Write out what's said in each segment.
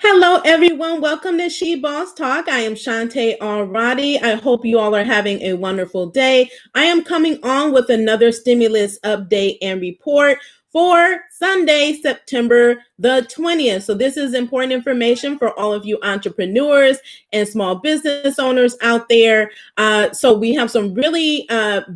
Hello, everyone. Welcome to She Boss Talk. I am Shantae Alradi. I hope you all are having a wonderful day. I am coming on with another stimulus update and report for Sunday, September the 20th. So this is important information for all of you entrepreneurs and small business owners out there. So we have some really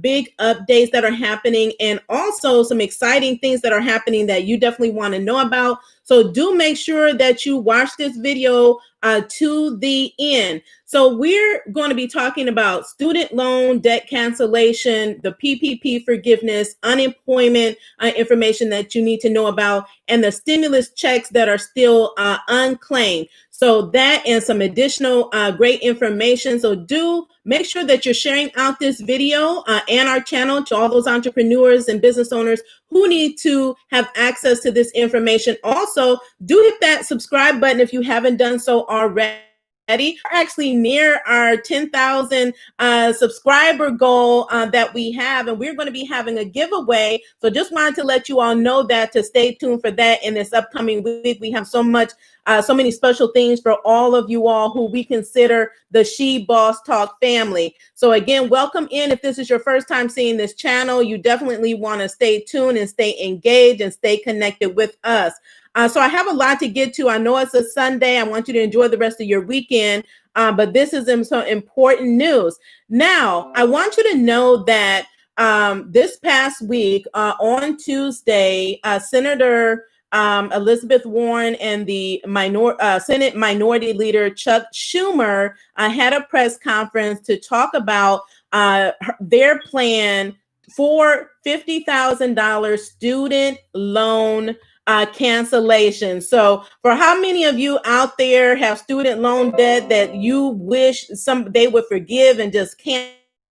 big updates that are happening and also some exciting things that are happening that you definitely want to know about. So do make sure that you watch this video to the end. So we're going to be talking about student loan debt cancellation, the PPP forgiveness, unemployment information that you need to know about, and the stimulus checks that are still unclaimed. So that and some additional great information. So do make sure that you're sharing out this video and our channel to all those entrepreneurs and business owners who need to have access to this information. Also, do hit that subscribe button if you haven't done so already. We're actually near our 10,000 subscriber goal that we have, and we're going to be having a giveaway. So just wanted to let you all know that to stay tuned for that in this upcoming week. We have so many special things for all of you all who we consider the She Boss Talk family. So again, welcome in. If this is your first time seeing this channel, you definitely want to stay tuned and stay engaged and stay connected with us. So I have a lot to get to. I know it's a Sunday. I want you to enjoy the rest of your weekend, but this is some important news. Now, I want you to know that this past week on Tuesday, Senator Elizabeth Warren and the Senate Minority Leader Chuck Schumer had a press conference to talk about their plan for $50,000 student loan cancellation. So for how many of you out there have student loan debt that you wish they would forgive and just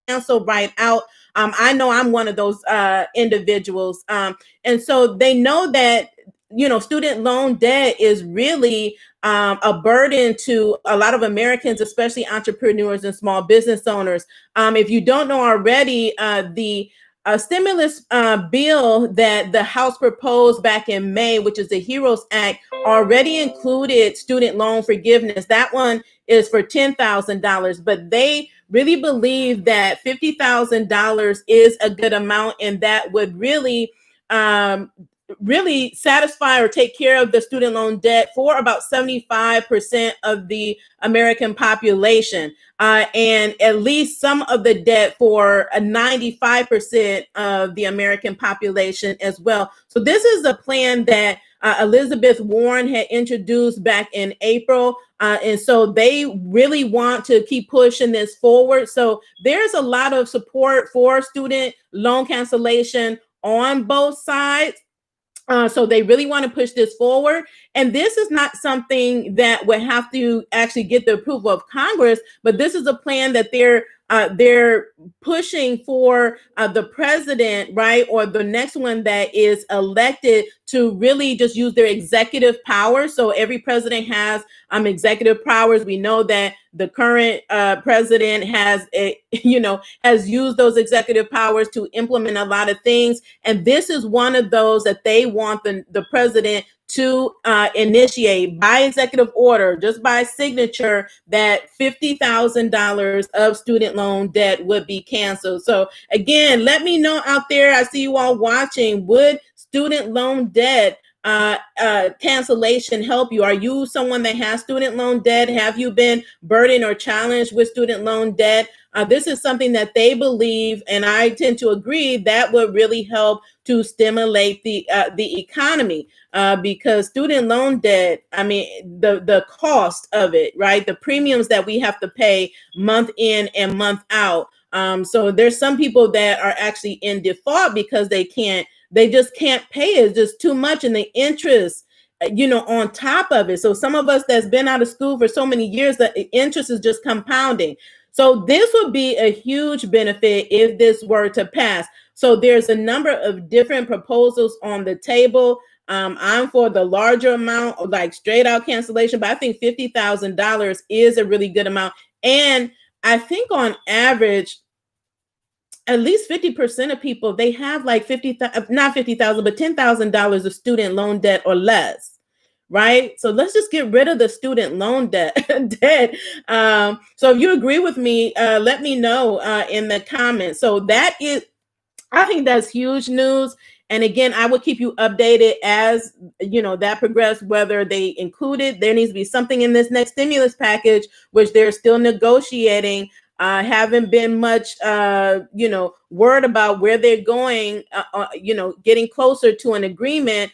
cancel right out? I know I'm one of those individuals. And so they know that student loan debt is really a burden to a lot of Americans, especially entrepreneurs and small business owners. If you don't know already, the stimulus bill that the House proposed back in May, which is the HEROES Act, already included student loan forgiveness. That one is for $10,000, but they really believe that $50,000 is a good amount, and that would really satisfy or take care of the student loan debt for about 75% of the American population, and at least some of the debt for 95% of the American population as well. So this is a plan that Elizabeth Warren had introduced back in April. And so they really want to keep pushing this forward. So there's a lot of support for student loan cancellation on both sides. So they really want to push this forward. And this is not something that would have to actually get the approval of Congress, but this is a plan that they're pushing for the president, right, or the next one that is elected to really just use their executive power. So every president has executive powers. We know that the current president has used those executive powers to implement a lot of things, and this is one of those that they want the president to initiate by executive order, just by signature, that $50,000 of student loan debt would be canceled. So again, let me know out there. I see you all watching. Would student loan debt cancellation help you? Are you someone that has student loan debt? Have you been burdened or challenged with student loan debt? This is something that they believe, and I tend to agree, that would really help to stimulate the economy, because student loan debt, I mean, the cost of it, right? The premiums that we have to pay month in and month out. So there's some people that are actually in default because they just can't pay it. It's just too much, and the interest on top of it. So some of us that's been out of school for so many years, the interest is just compounding. So this would be a huge benefit if this were to pass. So there's a number of different proposals on the table. I'm for the larger amount, like straight out cancellation, but I think $50,000 is a really good amount. And I think on average, at least 50% of people, they have like not 50,000, but $10,000 of student loan debt or less, right? So let's just get rid of the student loan debt. So if you agree with me, let me know in the comments. So that is, I think that's huge news. And again, I will keep you updated as that progress, whether they include it. There needs to be something in this next stimulus package, which they're still negotiating. Haven't been much, word about where they're going, getting closer to an agreement,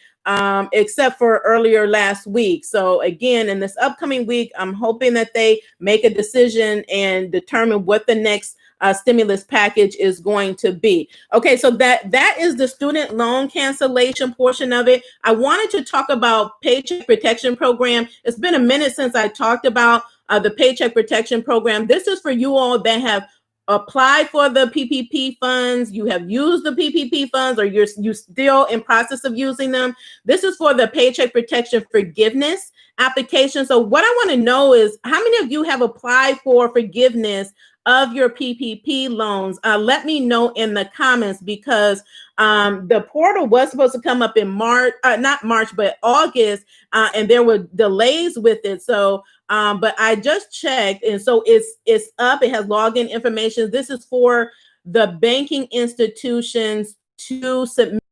except for earlier last week. So again, in this upcoming week, I'm hoping that they make a decision and determine what the next stimulus package is going to be. Okay, so that is the student loan cancellation portion of it. I wanted to talk about Paycheck Protection Program. It's been a minute since I talked about the Paycheck Protection Program. This is for you all that have applied for the PPP funds, you have used the PPP funds, or you're still in process of using them. This is for the Paycheck Protection Forgiveness application. So what I want to know is how many of you have applied for forgiveness of your PPP loans? Let me know in the comments, because the portal was supposed to come up in March, not March, but August, and there were delays with it. So, but I just checked, and so it's up. It has login information. This is for the banking institutions to submit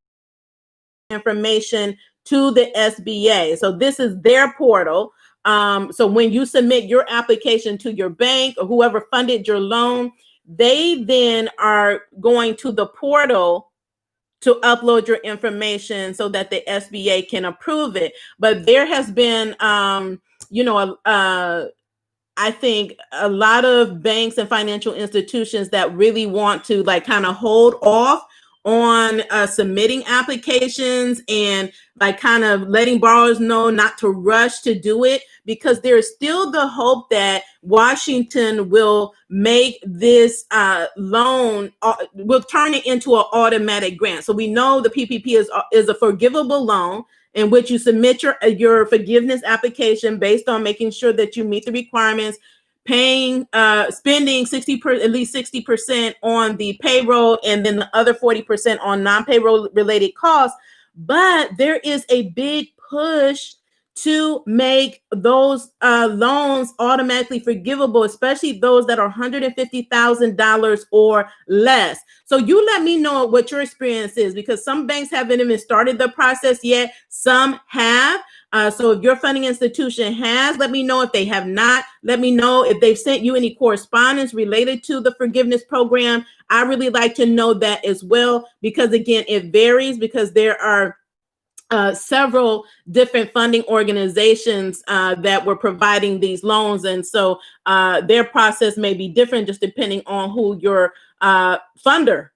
information to the SBA. So this is their portal. So when you submit your application to your bank or whoever funded your loan, they then are going to the portal to upload your information so that the SBA can approve it. But there has been, I think a lot of banks and financial institutions that really want to like kind of hold off on submitting applications and like kind of letting borrowers know not to rush to do it, because there is still the hope that Washington will make this loan, will turn it into an automatic grant. So we know the PPP is a forgivable loan in which you submit your forgiveness application based on making sure that you meet the requirements, spending at least 60% on the payroll, and then the other 40% on non-payroll related costs. But there is a big push to make those loans automatically forgivable, especially those that are $150,000 or less. So you let me know what your experience is, because some banks haven't even started the process yet. Some have. So if your funding institution has, let me know. If they have not, let me know. If they've sent you any correspondence related to the forgiveness program, I really like to know that as well, because again, it varies, because there are several different funding organizations that were providing these loans. And so their process may be different just depending on who your funder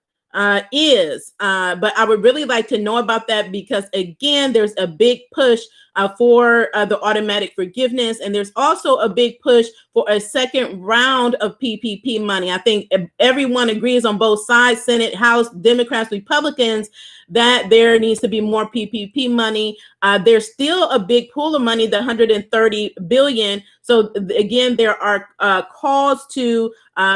is. But I would really like to know about that, because again, there's a big push for the automatic forgiveness. And there's also a big push for a second round of PPP money. I think everyone agrees on both sides, Senate, House, Democrats, Republicans, that there needs to be more PPP money. There's still a big pool of money, the $130 billion. So again, there are calls to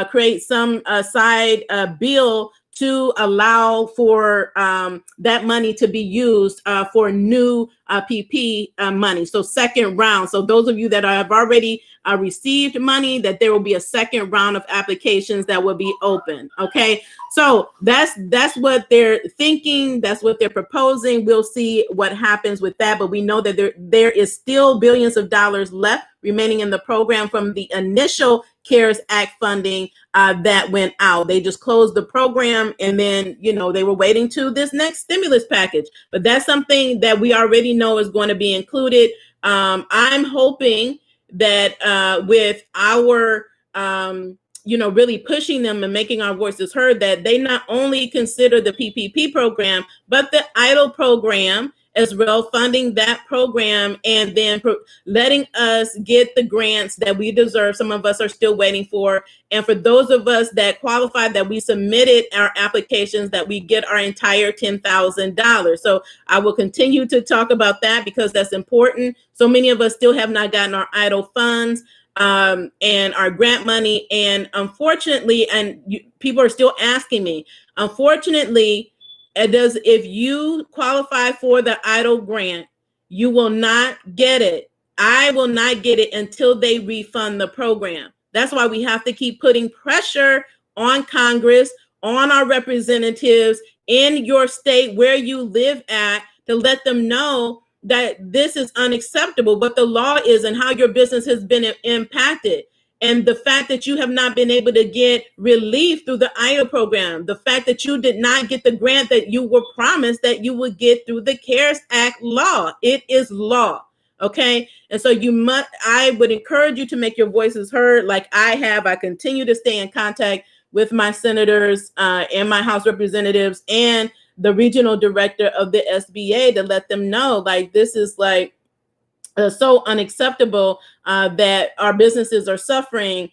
create some side bill to allow for that money to be used for new PP money. So second round. So those of you that have already received money, that there will be a second round of applications that will be open. Okay. So that's what they're thinking. That's what they're proposing. We'll see what happens with that. But we know that there is still billions of dollars left remaining in the program from the initial CARES Act funding that went out. They just closed the program, and then, they were waiting to this next stimulus package. But that's something that we already know is going to be included. I'm hoping that with our really pushing them and making our voices heard, that they not only consider the PPP program, but the EIDL program as well, funding that program, and then letting us get the grants that we deserve. Some of us are still waiting for. And for those of us that qualified, that we submitted our applications, that we get our entire $10,000. So I will continue to talk about that, because that's important. So many of us still have not gotten our EIDL funds and our grant money. And unfortunately, people are still asking me, unfortunately, if you qualify for the EIDL grant You will not get it. I will not get it until they refund the program. That's why we have to keep putting pressure on Congress, on our representatives in your state where you live at, to let them know that this is unacceptable, what the law is and how your business has been impacted. And the fact that you have not been able to get relief through the EIDL program, the fact that you did not get the grant that you were promised that you would get through the CARES Act law. It is law. Okay. And so I would encourage you to make your voices heard like I have. I continue to stay in contact with my senators and my House representatives and the regional director of the SBA to let them know, like, this is like so unacceptable that our businesses are suffering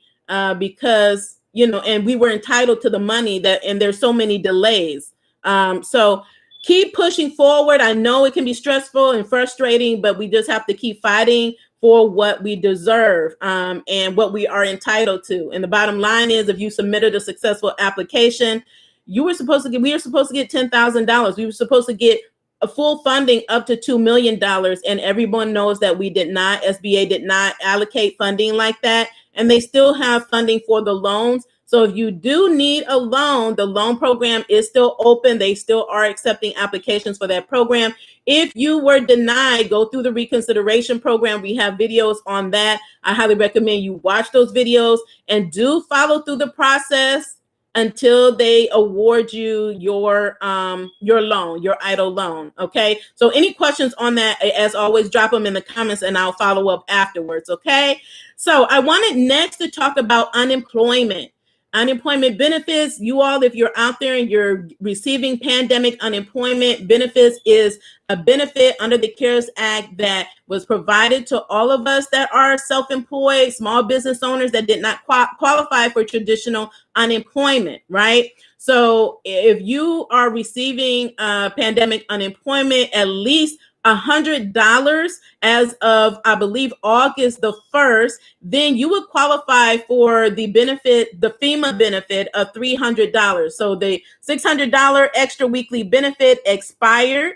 because, and we were entitled to the money and there's so many delays. So keep pushing forward. I know it can be stressful and frustrating, but we just have to keep fighting for what we deserve and what we are entitled to. And the bottom line is, if you submitted a successful application, we were supposed to get $10,000. We were supposed to get a full funding up to $2 million. And everyone knows that we did not, SBA did not allocate funding like that. And they still have funding for the loans. So if you do need a loan, the loan program is still open. They still are accepting applications for that program. If you were denied, go through the reconsideration program. We have videos on that. I highly recommend you watch those videos and do follow through the process until they award you your loan, your EIDL loan. Okay. So any questions on that, as always, drop them in the comments and I'll follow up afterwards. Okay. So I wanted next to talk about unemployment. Unemployment benefits. You all, if you're out there and you're receiving pandemic unemployment benefits, is a benefit under the CARES Act that was provided to all of us that are self-employed, small business owners that did not qualify for traditional unemployment, right? So if you are receiving pandemic unemployment, at least $100 as of, I believe, August the 1st, then you would qualify for the benefit, the FEMA benefit of $300. So the $600 extra weekly benefit expired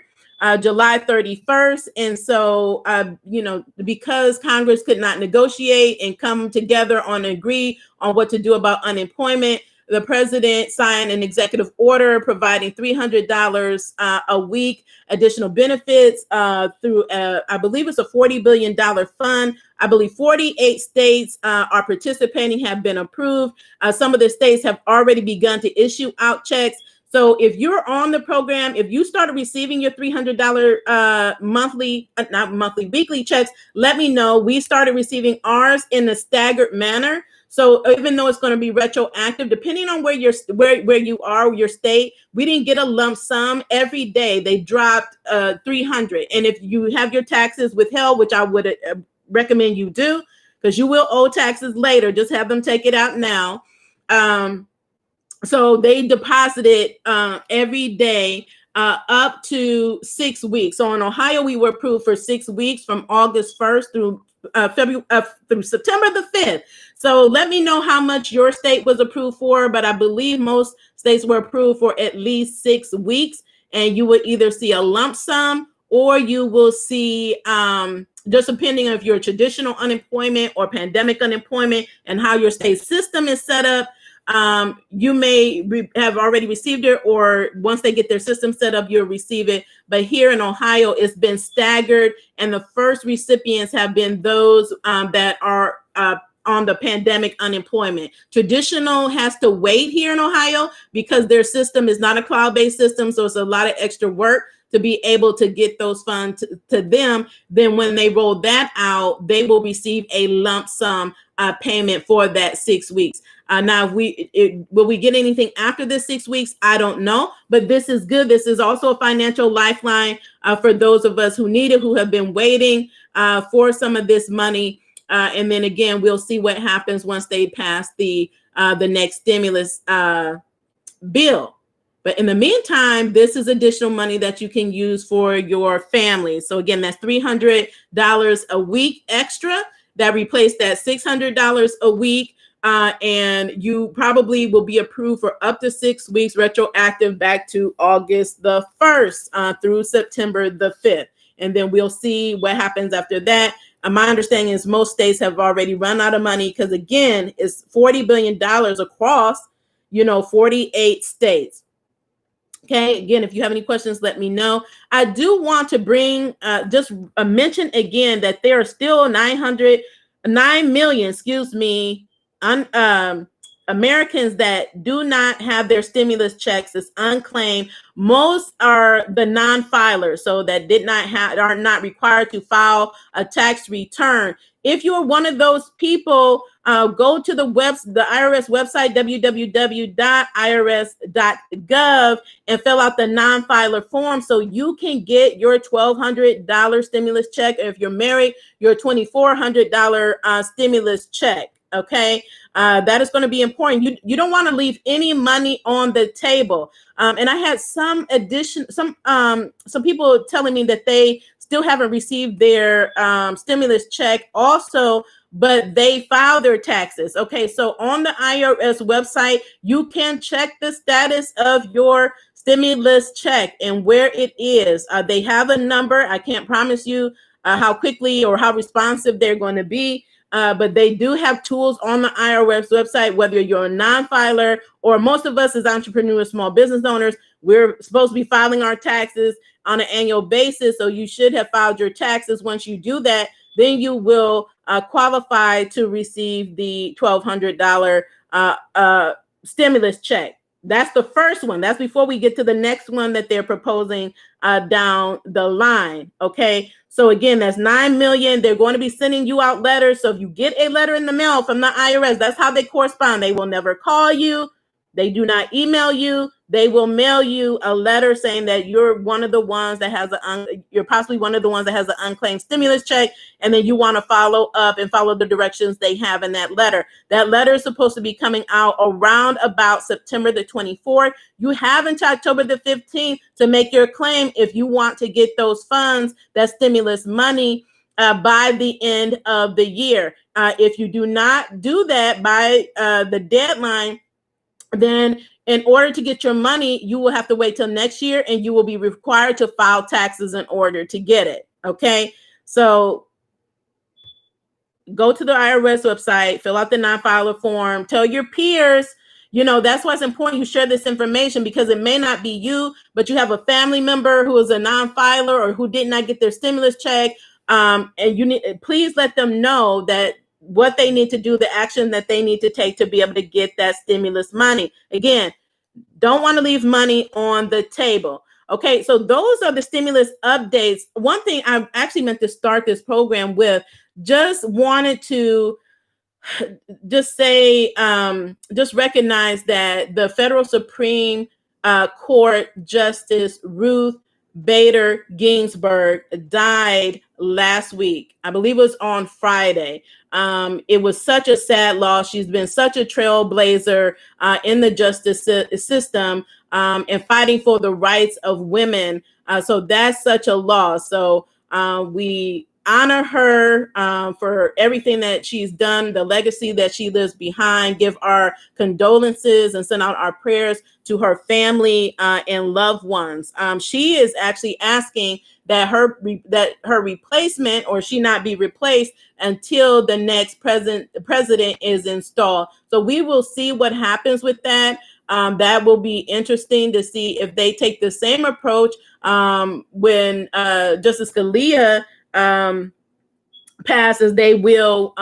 July 31st. And so, because Congress could not negotiate and come together on agree on what to do about unemployment, the president signed an executive order providing $300 a week additional benefits through, I believe it's a $40 billion fund. I believe 48 states are participating, have been approved. Some of the states have already begun to issue out checks. So if you're on the program, if you started receiving your $300 weekly checks, let me know. We started receiving ours in a staggered manner. So even though it's going to be retroactive, depending on where you are, your state, we didn't get a lump sum every day. They dropped $300. And if you have your taxes withheld, which I would recommend you do, because you will owe taxes later, just have them take it out now. So they deposited every day up to 6 weeks. So in Ohio, we were approved for 6 weeks from August 1st through through September the 5th. So let me know how much your state was approved for, but I believe most states were approved for at least 6 weeks, and you would either see a lump sum or you will see, just depending on if you're traditional unemployment or pandemic unemployment and how your state system is set up, you may have already received it, or once they get their system set up, you'll receive it. But here in Ohio, it's been staggered, and the first recipients have been those that are on the pandemic unemployment. Traditional has to wait here in Ohio because their system is not a cloud-based system, so it's a lot of extra work to be able to get those funds to them. Then when they roll that out, they will receive a lump sum payment for that 6 weeks. Now, will we get anything after this 6 weeks? I don't know, but this is good. This is also a financial lifeline for those of us who need it, who have been waiting for some of this money. And then again, we'll see what happens once they pass the next stimulus bill. But in the meantime, this is additional money that you can use for your family. So again, that's $300 a week extra that replaced that $600 a week. And you probably will be approved for up to 6 weeks retroactive back to August the 1st through September the 5th. and then we'll see what happens after that. My understanding is most states have already run out of money because, again, it's $40 billion across, 48 states. Okay, again, if you have any questions, let me know. I do want to bring just a mention again that there are still 9 million, Americans that do not have their stimulus checks. It's unclaimed. Most are the non-filers, so that are not required to file a tax return. If you are one of those people, go to the IRS website, www.irs.gov, and fill out the non-filer form so you can get your $1,200 stimulus check. Or if you're married, your $2,400 stimulus check. Okay, that is going to be important. You don't want to leave any money on the table. And I had some people telling me that they still haven't received their stimulus check also, but they filed their taxes. Okay, so on the IRS website, you can check the status of your stimulus check and where it is. They have a number. I can't promise you how quickly or how responsive they're going to be. But they do have tools on the IRS website, whether you're a non-filer or most of us as entrepreneurs, small business owners, we're supposed to be filing our taxes on an annual basis. So you should have filed your taxes. Once you do that, then you will qualify to receive the $1,200 stimulus check. That's the first one. That's before we get to the next one that they're proposing down the line. Okay. So again, that's 9 million. They're going to be sending you out letters. So if you get a letter in the mail from the IRS, that's how they correspond. They will never call you. They do not email you. They will mail you a letter saying that you're one of the ones that has you're possibly one of the ones that has an unclaimed stimulus check, and then you want to follow up and follow the directions they have in that letter. That letter is supposed to be coming out around about September the 24th. You have until October the 15th to make your claim if you want to get those funds, that stimulus money, by the end of the year. If you do not do that by the deadline, then in order to get your money, you will have to wait till next year, and you will be required to file taxes in order to get it. Okay, so go to the IRS website, fill out the non-filer form, tell your peers. That's why it's important you share this information, because it may not be you, but you have a family member who is a non-filer or who did not get their stimulus check. And please let them know that what they need to do, the action that they need to take to be able to get that stimulus money. Again, don't want to leave money on the table. Okay, so those are the stimulus updates. One thing I actually meant to start this program with, just wanted to just say, just recognize that the Federal Supreme Court Justice Ruth Bader Ginsburg died last week. I believe it was on Friday. It was such a sad loss. She's been such a trailblazer in the justice system and fighting for the rights of women. So that's such a loss. So we honor her for everything that she's done, the legacy that she lives behind, give our condolences and send out our prayers to her family and loved ones. She is actually asking that her replacement, or she not be replaced until the next president is installed. So we will see what happens with that. That will be interesting to see if they take the same approach when Justice Scalia passes, they will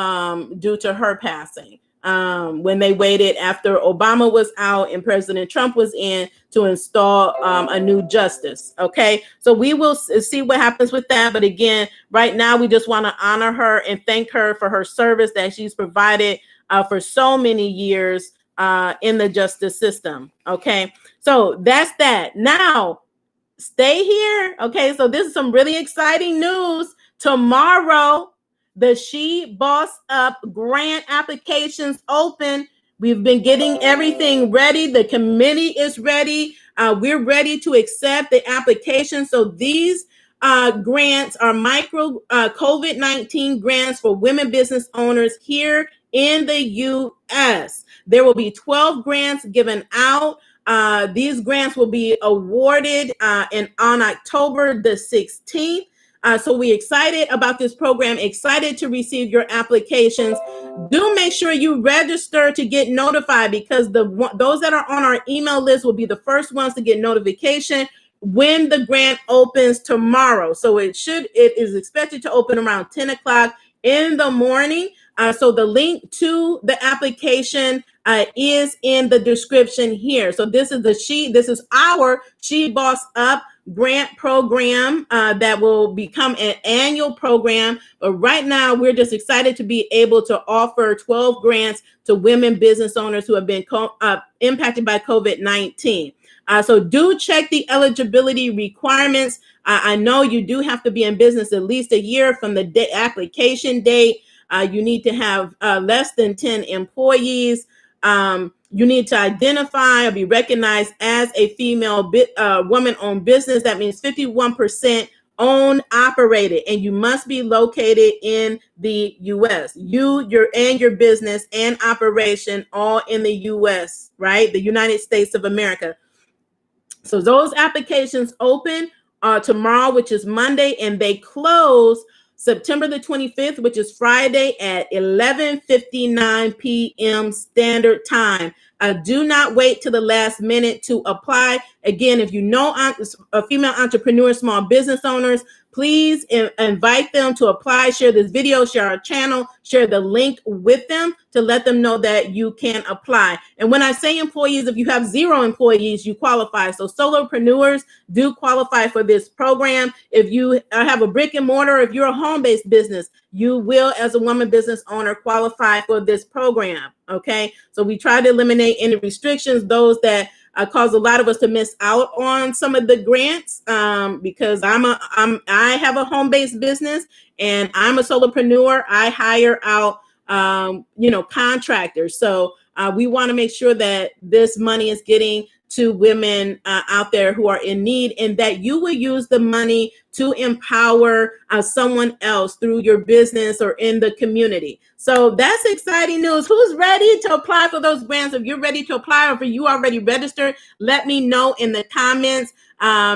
due to her passing. When they waited after Obama was out and President Trump was in to install a new justice. Okay, so we will see what happens with that. But again, right now, we just want to honor her and thank her for her service that she's provided for so many years in the justice system. Okay, so that's that. Now, stay here. Okay, so this is some really exciting news. Tomorrow, the She Boss Up grant applications open. We've been getting everything ready. The committee is ready. We're ready to accept the application. So these grants are micro COVID-19 grants for women business owners here in the U.S. There will be 12 grants given out. These grants will be awarded on October the 16th. So we're excited about this program, excited to receive your applications. Do make sure you register to get notified, because those that are on our email list will be the first ones to get notification when the grant opens tomorrow. So it is expected to open around 10 o'clock in the morning. So the link to the application is in the description here. So this is our She Boss Up grant program that will become an annual program. But right now, we're just excited to be able to offer 12 grants to women business owners who have been impacted by COVID-19. So do check the eligibility requirements. I know you do have to be in business at least a year from the application date. You need to have less than 10 employees. You need to identify or be recognized as a female woman-owned business. That means 51% owned, operated, and you must be located in the U.S. Your business and operation all in the U.S., right? The United States of America. So those applications open tomorrow, which is Monday, and they close September the 25th, which is Friday at 11:59 p.m. Standard Time. Do not wait till the last minute to apply. Again, if you know female entrepreneurs, small business owners, please invite them to apply. Share this video, share our channel, share the link with them to let them know that you can apply. And when I say employees, if you have 0 employees, you qualify. So solopreneurs do qualify for this program. If you have a brick and mortar, if you're a home-based business, you will, as a woman business owner, qualify for this program. Okay, so we try to eliminate any restrictions, those that cause a lot of us to miss out on some of the grants, because I have a home-based business and I'm a solopreneur. I hire out contractors. So we want to make sure that this money is getting to women out there who are in need, and that you will use the money to empower someone else through your business or in the community. So that's exciting news. Who's ready to apply for those grants? If you're ready to apply, or if you already registered, let me know in the comments,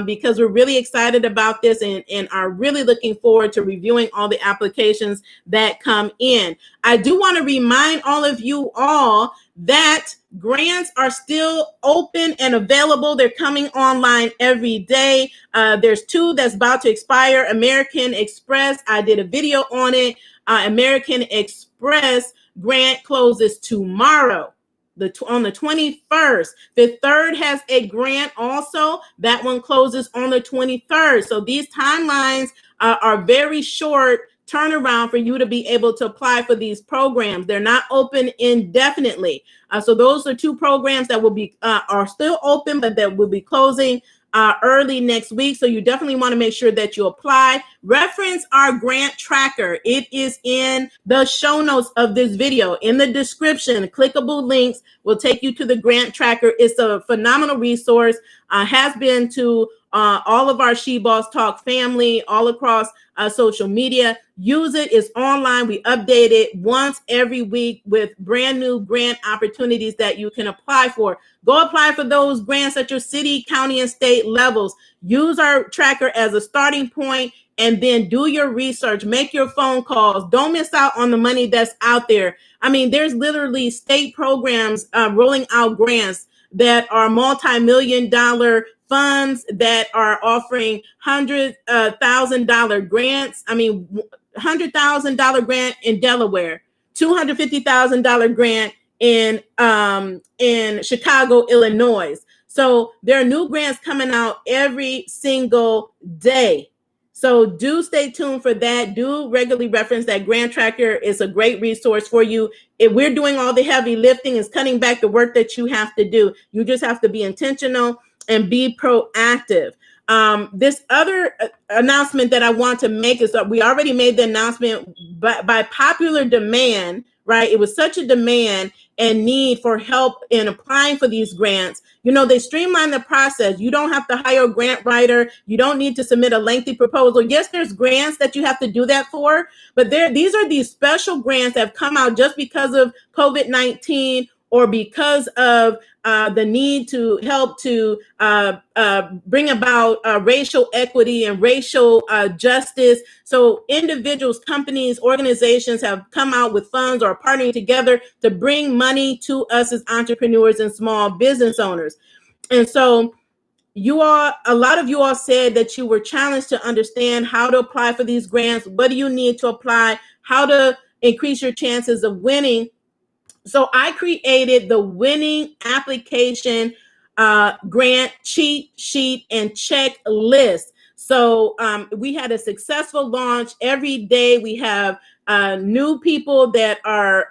because we're really excited about this and are really looking forward to reviewing all the applications that come in. I do want to remind all of you all that grants are still open and available. They're coming online every day. There's 2 that's about to expire. American Express, I did a video on it. American Express grant closes tomorrow, on the 21st. The 3rd has a grant also. That one closes on the 23rd. So these timelines are very short turnaround for you to be able to apply for these programs. They're not open indefinitely. So those are 2 programs that will be are still open, but that will be closing early next week. So you definitely want to make sure that you apply. Reference our grant tracker. It is in the show notes of this video. In the description, clickable links will take you to the grant tracker. It's a phenomenal resource. Has been to all of our She Boss Talk family all across social media. Use it. It's online. We update it once every week with brand new grant opportunities that you can apply for. Go apply for those grants at your city, county, and state levels. Use our tracker as a starting point, and then do your research. Make your phone calls. Don't miss out on the money that's out there. I mean, there's literally state programs rolling out grants that are multi-million-dollar funds that are offering $100,000 grants. I mean, $100,000 grant in Delaware, $250,000 grant in Chicago, Illinois. So there are new grants coming out every single day. So do stay tuned for that. Do regularly reference that grant tracker. Is a great resource for you. If we're doing all the heavy lifting, is cutting back the work that you have to do. You just have to be intentional and be proactive. This other announcement that I want to make is that we already made the announcement by popular demand, right? It was such a demand and need for help in applying for these grants. You know, they streamline the process. You don't have to hire a grant writer. You don't need to submit a lengthy proposal. Yes, there's grants that you have to do that for, but these are these special grants that have come out just because of COVID-19 or because of the need to help to bring about racial equity and racial justice. So individuals, companies, organizations have come out with funds or partnering together to bring money to us as entrepreneurs and small business owners. And so a lot of you all said that you were challenged to understand how to apply for these grants. What do you need to apply? How to increase your chances of winning? So I created the winning application grant cheat sheet and checklist. So we had a successful launch. Every day we have new people that are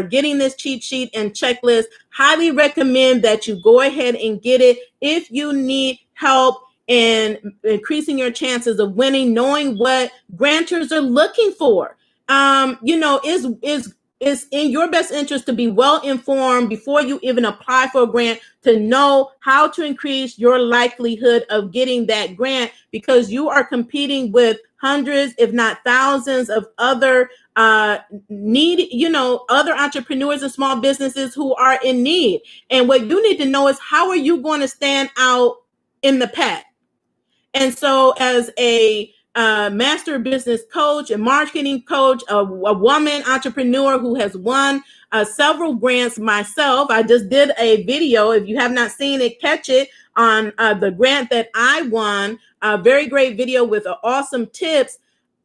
getting this cheat sheet and checklist. Highly recommend that you go ahead and get it. If you need help in increasing your chances of winning, knowing what grantors are looking for, it's in your best interest to be well informed before you even apply for a grant, to know how to increase your likelihood of getting that grant, because you are competing with hundreds, if not thousands, of other other entrepreneurs and small businesses who are in need. And what you need to know is, how are you going to stand out in the pack? And so as a master business coach, a marketing coach, a woman entrepreneur who has won several grants myself. I just did a video. If you have not seen it, catch it on the grant that I won. A very great video with awesome tips.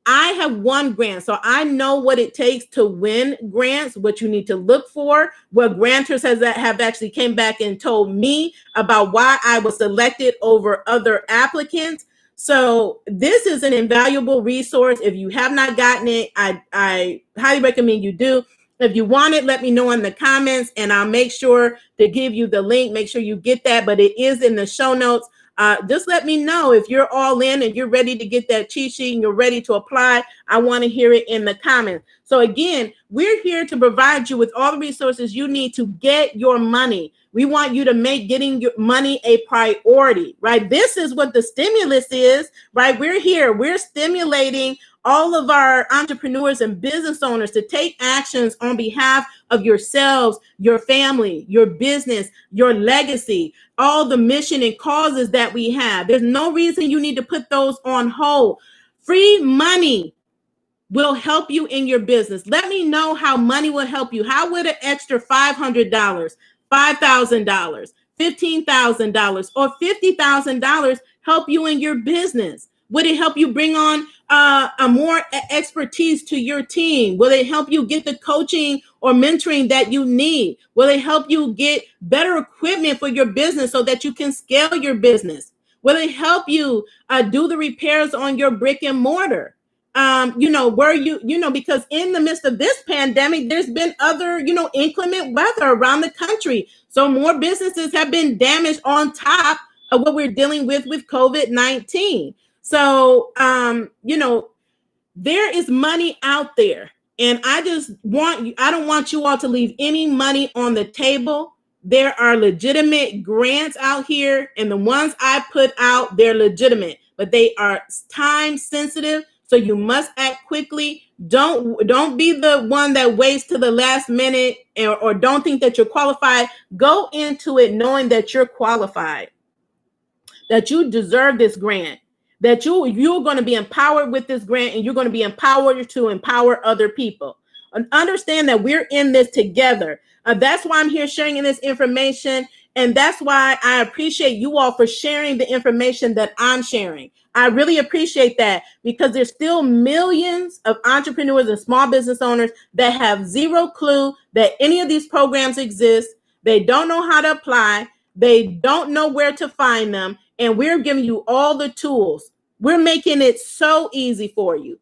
I have won grants, so I know what it takes to win grants, what you need to look for, what grantors have actually came back and told me about why I was selected over other applicants. So this is an invaluable resource. If you have not gotten it, I highly recommend you do. If you want it, let me know in the comments and I'll make sure to give you the link. Make sure you get that, but it is in the show notes. Just let me know if you're all in and you're ready to get that cheat sheet and you're ready to apply. I want to hear it in the comments. So again, we're here to provide you with all the resources you need to get your money. We want you to make getting your money a priority, right? This is what the stimulus is, right? We're here. We're stimulating all of our entrepreneurs and business owners to take actions on behalf of yourselves, your family, your business, your legacy, all the mission and causes that we have. There's no reason you need to put those on hold. Free money will help you in your business. Let me know how money will help you. How would an extra $500, $5,000, $15,000, or $50,000 help you in your business? Would it help you bring on a more expertise to your team? Will it help you get the coaching or mentoring that you need? Will it help you get better equipment for your business so that you can scale your business? Will it help you do the repairs on your brick and mortar? Because in the midst of this pandemic, there's been other, inclement weather around the country. So more businesses have been damaged on top of what we're dealing with COVID-19. So, there is money out there, and I don't want you all to leave any money on the table. There are legitimate grants out here, and the ones I put out, they're legitimate, but they are time sensitive. So you must act quickly. Don't be the one that waits to the last minute or don't think that you're qualified. Go into it knowing that you're qualified, that you deserve this grant, that you're going to be empowered with this grant, and you're going to be empowered to empower other people. And understand that we're in this together. That's why I'm here sharing this information. And that's why I appreciate you all for sharing the information that I'm sharing. I really appreciate that, because there's still millions of entrepreneurs and small business owners that have zero clue that any of these programs exist. They don't know how to apply. They don't know where to find them. And we're giving you all the tools. We're making it so easy for you.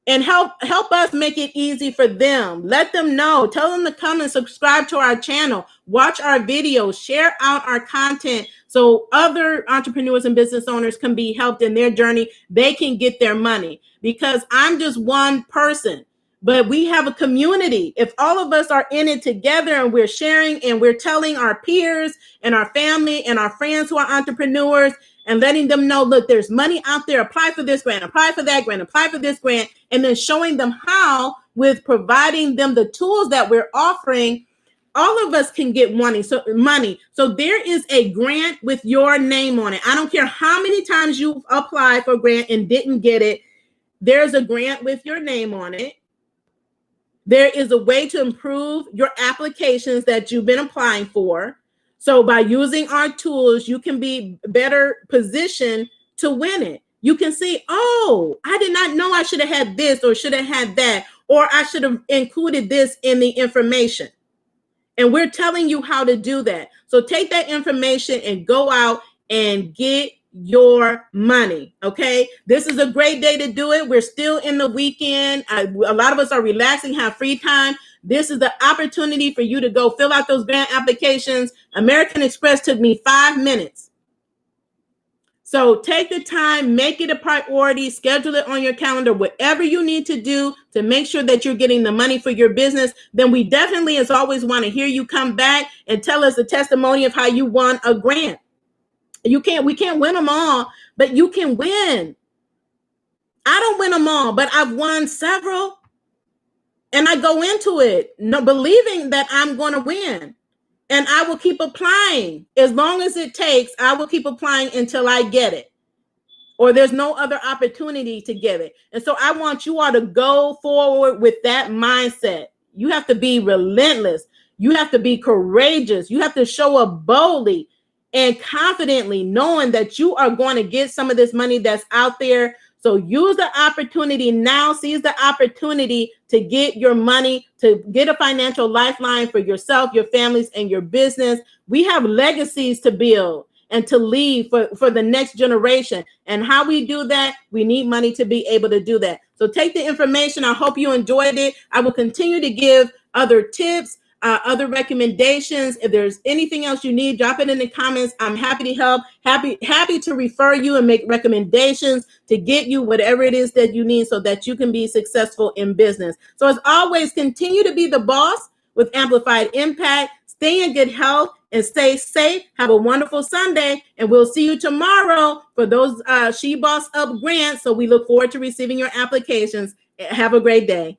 And help us make it easy for them. Let them know. Tell them to come and subscribe to our channel. Watch our videos. Share out our content so other entrepreneurs and business owners can be helped in their journey. They can get their money, because I'm just one person, but we have a community. If all of us are in it together and we're sharing and we're telling our peers and our family and our friends who are entrepreneurs and letting them know, look, there's money out there, apply for this grant, apply for that grant, apply for this grant, and then showing them how, with providing them the tools that we're offering, all of us can get money. So there is a grant with your name on it. I don't care how many times you've applied for a grant and didn't get it. There's a grant with your name on it. There is a way to improve your applications that you've been applying for. So by using our tools, you can be better positioned to win it. You can see, oh, I did not know I should have had this or should have had that, or I should have included this in the information. And we're telling you how to do that. So take that information and go out and get your money. Okay. This is a great day to do it. We're still in the weekend. A lot of us are relaxing, have free time. This is the opportunity for you to go fill out those grant applications. American Express took me 5 minutes. So take the time, make it a priority, schedule it on your calendar, whatever you need to do to make sure that you're getting the money for your business. Then we definitely, as always, want to hear you come back and tell us the testimony of how you won a grant. We can't win them all, but you can win. I don't win them all, but I've won several. And I go into it believing that I'm going to win. And I will keep applying. As long as it takes, I will keep applying until I get it. Or there's no other opportunity to get it. And so I want you all to go forward with that mindset. You have to be relentless. You have to be courageous. You have to show up boldly and confidently, knowing that you are going to get some of this money that's out there. So use the opportunity now, seize the opportunity to get your money, to get a financial lifeline for yourself, your families, and your business. We have legacies to build and to leave for the next generation. And how we do that, we need money to be able to do that. So take the information. I hope you enjoyed it. I will continue to give other tips, other recommendations. If there's anything else you need, drop it in the comments. I'm happy to help, happy to refer you and make recommendations to get you whatever it is that you need so that you can be successful in business. So as always, continue to be the boss with Amplified Impact. Stay in good health and stay safe. Have a wonderful Sunday, and we'll see you tomorrow for those She Boss Up grants. So we look forward to receiving your applications. Have a great day.